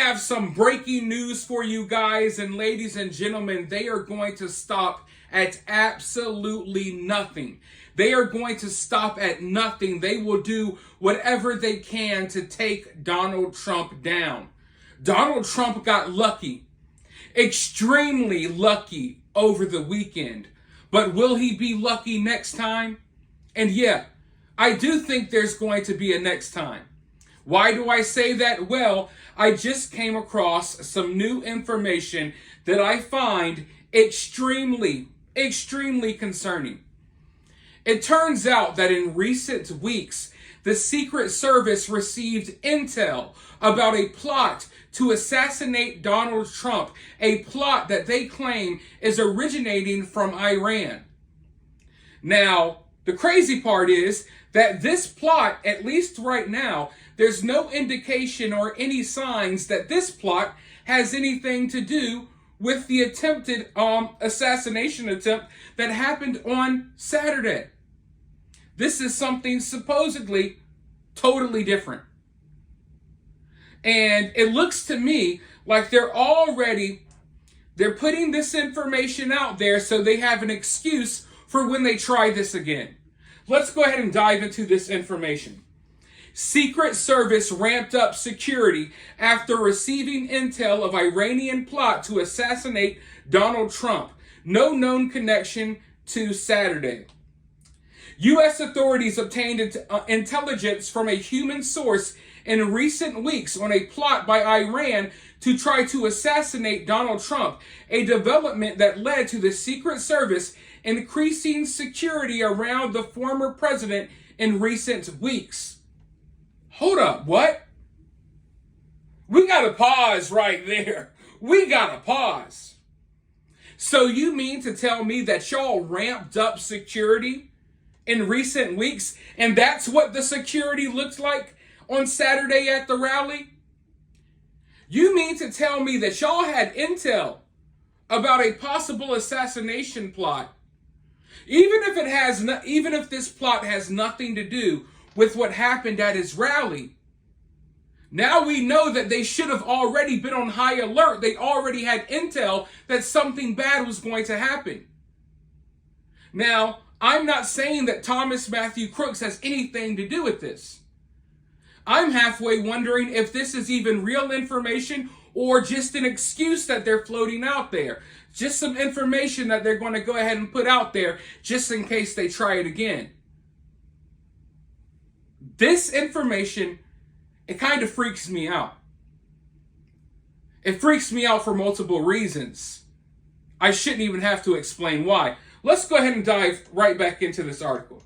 have some breaking news for you guys, and ladies and gentlemen, they are going to stop at absolutely nothing. They are going to stop at nothing. They will do whatever they can to take Donald Trump down. Donald Trump got lucky, extremely lucky over the weekend. But will he be lucky next time? And yeah, I do think there's going to be a next time. Why do I say that? Well, I just came across some new information that I find extremely concerning. It turns out that in recent weeks, the Secret Service received intel about a plot to assassinate Donald Trump, a plot that they claim is originating from Iran. Now, the crazy part is that this plot, at least right now, there's no indication or any signs that this plot has anything to do with the attempted assassination attempt that happened on Saturday. This is something supposedly totally different. And it looks to me like they're putting this information out there so they have an excuse for when they try this again. Let's go ahead and dive into this information. Secret Service ramped up security after receiving intel of Iranian plot to assassinate Donald Trump. No known connection to Saturday. U.S. authorities obtained intelligence from a human source in recent weeks on a plot by Iran to try to assassinate Donald Trump, a development that led to the Secret Service increasing security around the former president in recent weeks. Hold up, what? We gotta pause right there. We gotta pause. So you mean to tell me that y'all ramped up security in recent weeks, and that's what the security looked like on Saturday at the rally? You mean to tell me that y'all had intel about a possible assassination plot, even if this plot has nothing to do with what happened at his rally? Now we know that they should have already been on high alert. They already had intel that something bad was going to happen. Now, I'm not saying that Thomas Matthew Crooks has anything to do with this. I'm halfway wondering if this is even real information or just an excuse that they're floating out there. Just some information that they're going to go ahead and put out there just in case they try it again. This information, it kind of freaks me out. It freaks me out for multiple reasons. I shouldn't even have to explain why. Let's go ahead and dive right back into this article.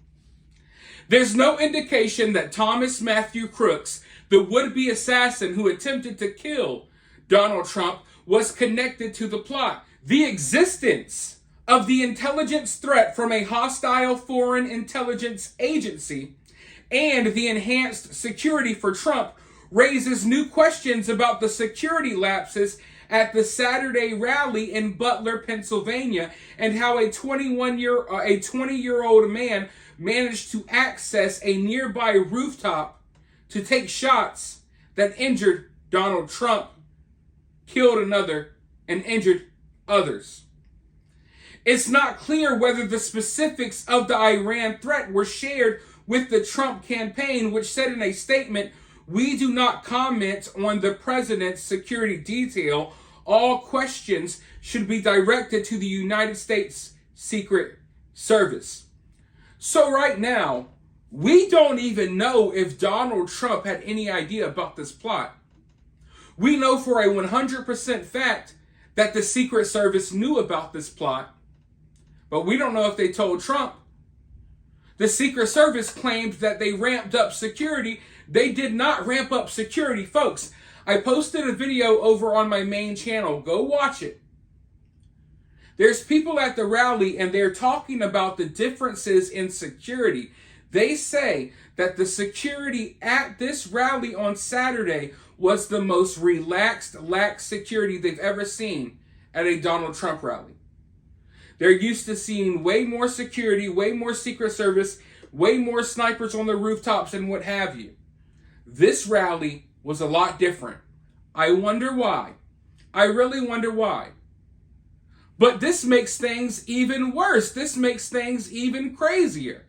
There's no indication that Thomas Matthew Crooks, the would-be assassin who attempted to kill Donald Trump, was connected to the plot. The existence of the intelligence threat from a hostile foreign intelligence agency and the enhanced security for Trump raises new questions about the security lapses at the Saturday rally in Butler, Pennsylvania, and how a 20-year-old man managed to access a nearby rooftop to take shots that injured Donald Trump, killed another, and injured others. It's not clear whether the specifics of the Iran threat were shared with the Trump campaign, which said in a statement, "We do not comment on the president's security detail. All questions should be directed to the United States Secret Service." So right now, we don't even know if Donald Trump had any idea about this plot. We know for a 100% fact that the Secret Service knew about this plot, but we don't know if they told Trump. The Secret Service claimed that they ramped up security. They did not ramp up security, folks. I posted a video over on my main channel. Go watch it. There's people at the rally and they're talking about the differences in security. They say that the security at this rally on Saturday was the most relaxed, lax security they've ever seen at a Donald Trump rally. They're used to seeing way more security, way more Secret Service, way more snipers on the rooftops and what have you. This rally was a lot different. I wonder why. I really wonder why. But this makes things even worse. This makes things even crazier.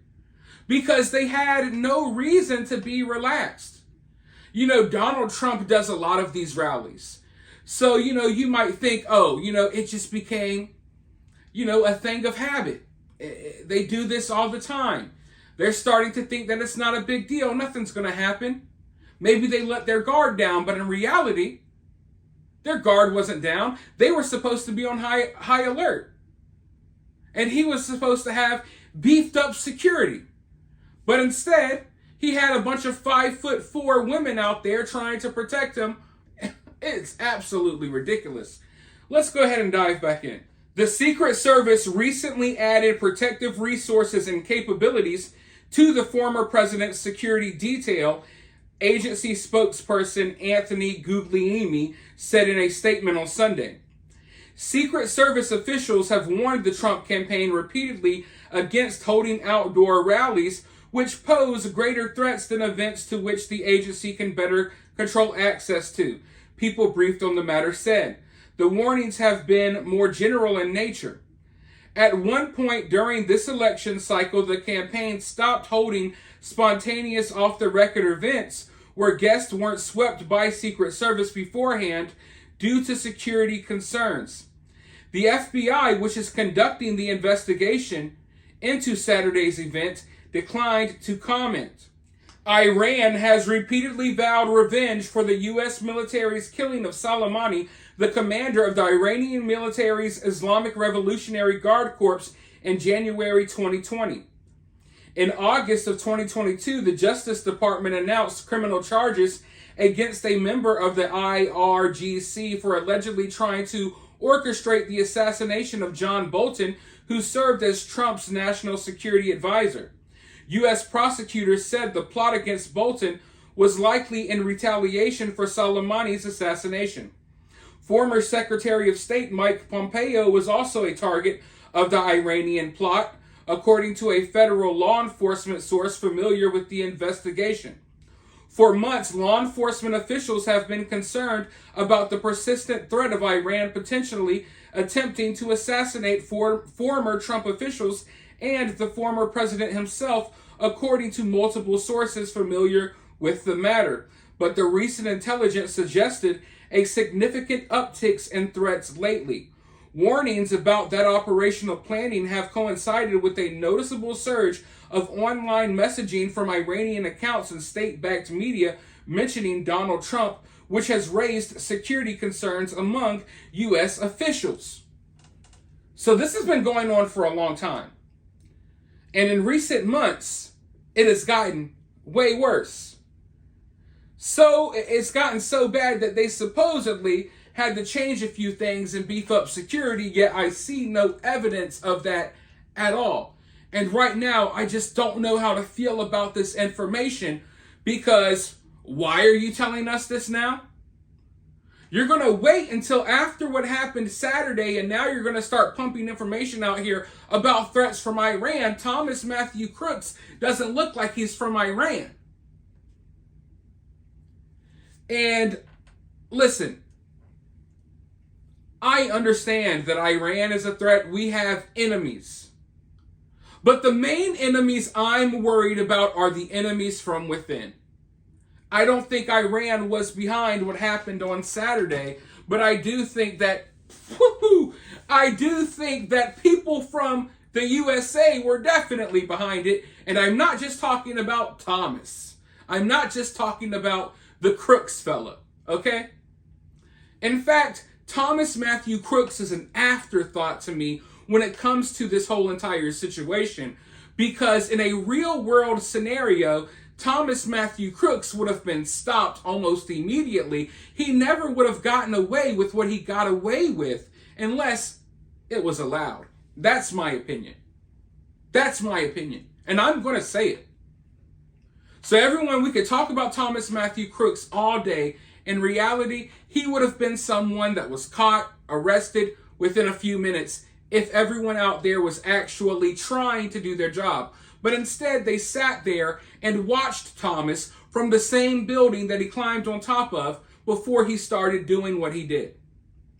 Because they had no reason to be relaxed. You know, Donald Trump does a lot of these rallies. So, you might think, it just became, a thing of habit. They do this all the time. They're starting to think that it's not a big deal. Nothing's going to happen. Maybe they let their guard down, but in reality, their guard wasn't down. They were supposed to be on high alert. And he was supposed to have beefed up security. But instead, he had a bunch of 5'4" women out there trying to protect him. It's absolutely ridiculous. Let's go ahead and dive back in. The Secret Service recently added protective resources and capabilities to the former president's security detail, agency spokesperson Anthony Guglielmi said in a statement on Sunday. Secret Service officials have warned the Trump campaign repeatedly against holding outdoor rallies, which pose greater threats than events to which the agency can better control access to, people briefed on the matter said. The warnings have been more general in nature. At one point during this election cycle, the campaign stopped holding spontaneous off-the-record events where guests weren't swept by Secret Service beforehand due to security concerns. The FBI, which is conducting the investigation into Saturday's event, declined to comment. Iran has repeatedly vowed revenge for the U.S. military's killing of Soleimani, the commander of the Iranian military's Islamic Revolutionary Guard Corps, in January 2020. In August of 2022, the Justice Department announced criminal charges against a member of the IRGC for allegedly trying to orchestrate the assassination of John Bolton, who served as Trump's national security advisor. U.S. prosecutors said the plot against Bolton was likely in retaliation for Soleimani's assassination. Former Secretary of State Mike Pompeo was also a target of the Iranian plot, according to a federal law enforcement source familiar with the investigation. For months, law enforcement officials have been concerned about the persistent threat of Iran potentially attempting to assassinate former Trump officials and the former president himself, according to multiple sources familiar with the matter. But the recent intelligence suggested a significant uptick in threats lately. Warnings about that operational planning have coincided with a noticeable surge of online messaging from Iranian accounts and state-backed media mentioning Donald Trump, which has raised security concerns among U.S. officials. So this has been going on for a long time. And in recent months, it has gotten way worse. So it's gotten so bad that they supposedly had to change a few things and beef up security, yet I see no evidence of that at all. And right now, I just don't know how to feel about this information, because why are you telling us this now? You're going to wait until after what happened Saturday, and now you're going to start pumping information out here about threats from Iran. Thomas Matthew Crooks doesn't look like he's from Iran. And listen, I understand that Iran is a threat. We have enemies. But the main enemies I'm worried about are the enemies from within. I don't think Iran was behind what happened on Saturday, but I do think that people from the USA were definitely behind it. And I'm not just talking about Thomas. I'm not just talking about the Crooks fella, okay? In fact, Thomas Matthew Crooks is an afterthought to me when it comes to this whole entire situation, because in a real world scenario, Thomas Matthew Crooks would have been stopped almost immediately. He never would have gotten away with what he got away with unless it was allowed. That's my opinion. That's my opinion. And I'm going to say it. So everyone, we could talk about Thomas Matthew Crooks all day. In reality, he would have been someone that was caught, arrested within a few minutes if everyone out there was actually trying to do their job. But instead, they sat there and watched Thomas from the same building that he climbed on top of before he started doing what he did.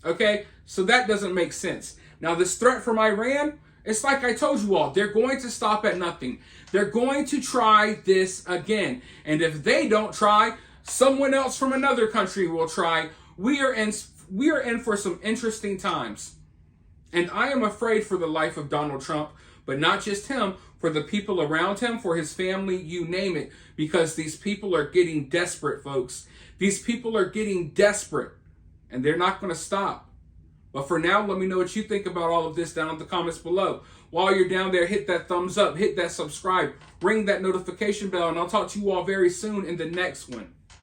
Okay? So that doesn't make sense. Now, this threat from Iran, it's like I told you all, they're going to stop at nothing. They're going to try this again. And if they don't try, someone else from another country will try. We are in for some interesting times. And I am afraid for the life of Donald Trump, but not just him, for the people around him, for his family, you name it, because these people are getting desperate, folks. These people are getting desperate, and they're not going to stop. But for now, let me know what you think about all of this down in the comments below. While you're down there, hit that thumbs up, hit that subscribe, ring that notification bell, and I'll talk to you all very soon in the next one.